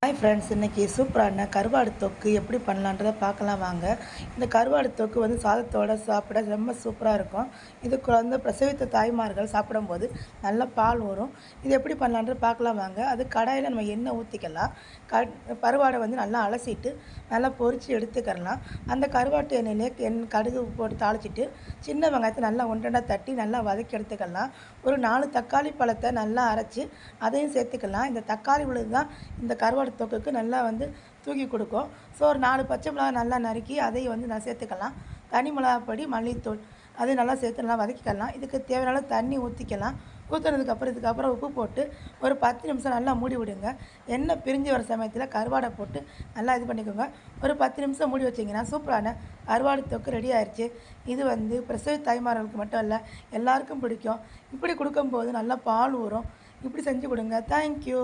Hi friends, இன்றைக்கி சூப்பரான கருவாடு தொக்கு எப்படி பண்ணலான்றதை பார்க்கலாம் வாங்க. இந்த கருவாடு தொக்கு வந்து சாதத்தோடு சாப்பிட ரொம்ப சூப்பராக இருக்கும். இதுக்கு வந்து பிரசவித்த தாய்மார்கள் சாப்பிடும்போது நல்ல பால் வரும். இது எப்படி பண்ணலான்றது பார்க்கலாம் வாங்க. அது கடாயில் நம்ம எண்ணெய் ஊற்றிக்கலாம். கருவாடை வந்து நல்லா அலசிட்டு நல்லா பொரித்து எடுத்துக்கலாம். அந்த கருவாட்டு எண்ணெயிலே கடுகு போட்டு தாளிச்சிட்டு சின்ன வெங்காயத்தை நல்லா ஒன்றா தட்டி நல்லா வதக்கி எடுத்துக்கலாம். ஒரு 4 தக்காளி பழத்தை நல்லா அரைச்சி அதையும் சேர்த்துக்கலாம். இந்த தக்காளி விழுது தான் இந்த கருவாடு தொக்குக்கு நல்லா வந்து தூக்கி கொடுக்கும். ஸோ ஒரு 4 பச்சை மிளகா நல்லா நறுக்கி அதையும் வந்து நான் சேர்த்துக்கலாம். தனி மிளகாப்பொடி, மல்லித்தூள் அதையும் நல்லா சேர்த்து நல்லா வதக்கிக்கலாம். இதுக்கு தேவையான தண்ணி ஊற்றிக்கலாம். இதுக்கப்புறம் உப்பு போட்டு ஒரு 10 நிமிஷம் நல்லா மூடி விடுங்க. எண்ணெய் பிரிஞ்சு வர சமயத்தில் கருவாடை போட்டு நல்லா இது பண்ணிக்கோங்க. ஒரு 10 நிமிஷம் மூடி வச்சிங்கன்னா சூப்பரான கருவாடு தொக்கு ரெடி ஆயிடுச்சு. இது வந்து பிரசவ தாய்மார்களுக்கு மட்டும் இல்லை, எல்லாருக்கும் பிடிக்கும். இப்படி கொடுக்கும்போது நல்லா பால் ஊறும். இப்படி செஞ்சு கொடுங்க. தேங்க்யூ.